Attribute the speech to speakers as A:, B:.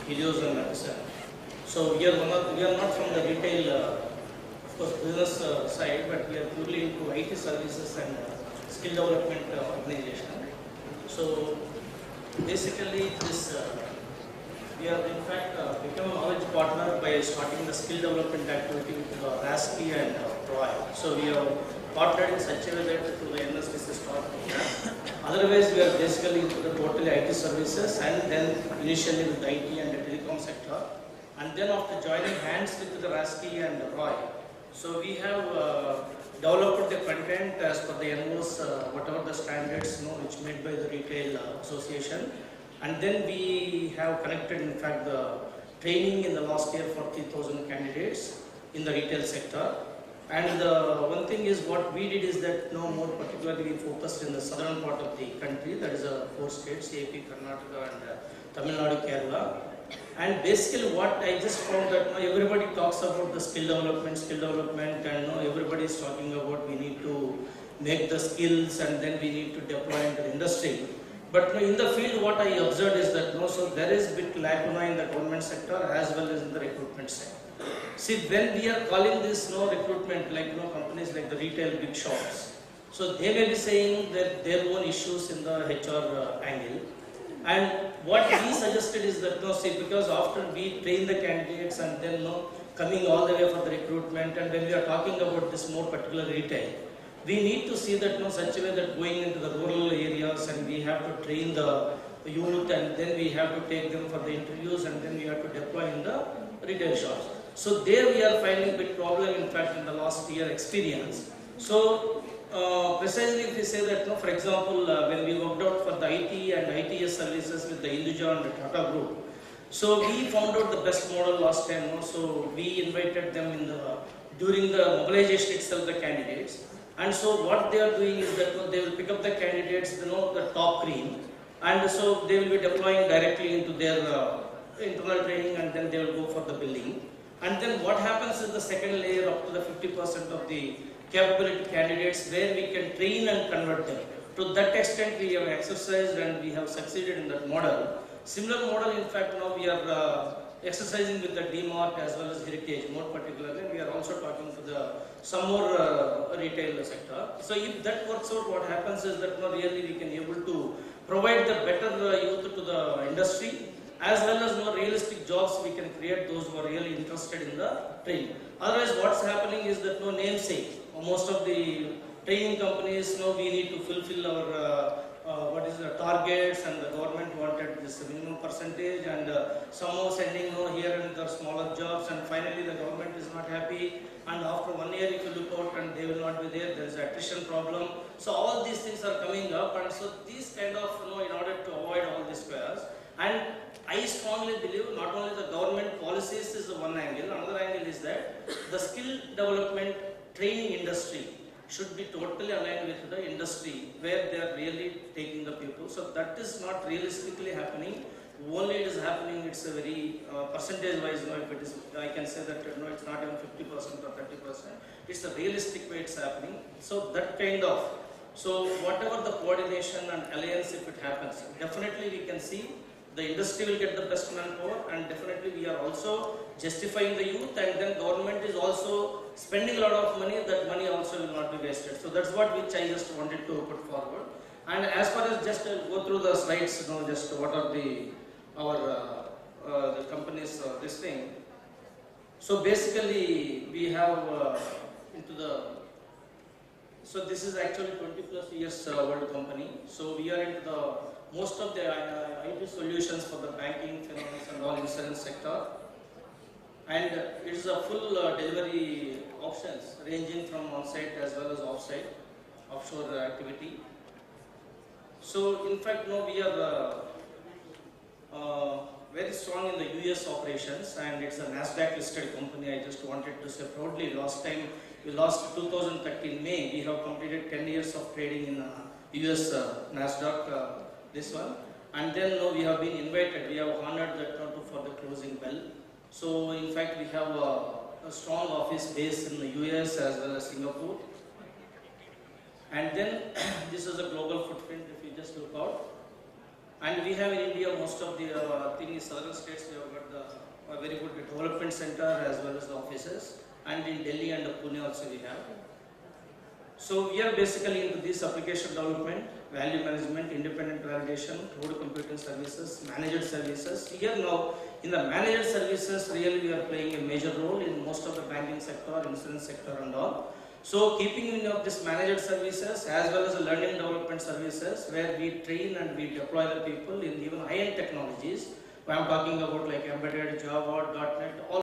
A: Helios and Mapison. So we are not from the retail, of course, business side, but we are purely into IT services and skill development organization. So basically, this we are in fact become a knowledge partner by starting the skill development activity with RASKI and Roy. So we have partnered in such a way that through the NSDC start program. Otherwise, we are basically into the totally IT services, and then initially with the IT and the telecom sector, and then after joining hands with the RASKI and Roy. So we have developed the content as per the NOS, whatever the standards which made by the retail association. And then we have connected, in fact, the training in the last year for 3,000 candidates in the retail sector. And one thing is what we did is that more particularly we focused in the southern part of the country, that is 4 states, AP, Karnataka and Tamil Nadu, Kerala. And basically what I just found that everybody talks about the skill development, and everybody is talking about we need to make the skills and then we need to deploy into the industry. But in the field, what I observed is that so there is bit lacuna in the government sector as well as in the recruitment sector. See, when we are calling this recruitment, like companies like the retail big shops, so they may be saying that their own issues in the HR angle. And what we suggested is that see, because after we train the candidates and then coming all the way for the recruitment, and when we are talking about this more particular retail, we need to see that such a way that going into the rural areas and we have to train the youth, and then we have to take them for the interviews, and then we have to deploy in the retail shops. So there we are finding a big problem, in fact, in the last year experience. So precisely if we say that, for example, when we worked out for the IT and ITS services with the Hinduja and the Tata Group, so we found out the best model last time. So we invited them in during the mobilization itself, the candidates. And so what they are doing is that they will pick up the candidates, the top green, and so they will be deploying directly into their internal training, and then they will go for the billing. And then what happens is the second layer up to the 50% of the capability candidates where we can train and convert them. To that extent we have exercised and we have succeeded in that model. Similar model, in fact, now we are exercising with the DMart as well as Heritage, more particularly. We are also talking to some more retail sector. So if that works out, what happens is that really we can able to provide the better youth to the industry, as well as realistic jobs we can create those who are really interested in the training. Otherwise, what's happening is that namesake. Most of the training companies we need to fulfill our what is the targets, and the government wanted this minimum percentage, and somehow sending here and there smaller jobs, and finally the government is not happy, and after 1 year if you look out and they will not be there, there is an attrition problem. So all these things are coming up, and so these kind of in order to avoid all these squares, and I strongly believe not only the government policies is one angle, another angle is that the skill development training industry should be totally aligned with the industry where they are really taking the people. So that is not realistically happening. Only it is happening, it's a very percentage wise, if it is, I can say that it's not even 50% or 30%. It's a realistic way it's happening. So that kind of, so whatever the coordination and alliance, if it happens, definitely we can see the industry will get the best manpower, and definitely we are also justifying the youth, and then government is also spending a lot of money. That money also will not be wasted. So that's what which I just wanted to put forward. And as far as just go through the slides, just what are the companies this thing. So basically we have so this is actually 20 plus years old company. So we are into the most of the IT solutions for the banking, finance and all insurance sector. And it is a full delivery options ranging from on-site as well as off-site, offshore activity. So in fact, we are very strong in the US operations, and it's a NASDAQ listed company. I just wanted to say proudly, last time we lost 2013 May, we have completed 10 years of trading in US NASDAQ, this one. And then we have been invited, we have honored that for the closing bell. So in fact, we have a strong office base in the US as well as Singapore. And then this is a global footprint if you just look out. And we have in India most of the thing is southern states. We have got the very good development center as well as the offices, and in Delhi and Pune also we have. So we are basically into this application development, value management, independent validation, cloud computing services, managed services. Here now in the managed services, really we are playing a major role in most of the banking sector, insurance sector and all. So keeping in of this managed services as well as the learning development services, where we train and we deploy the people in even high-end technologies. I am talking about like embedded, Java, .NET, all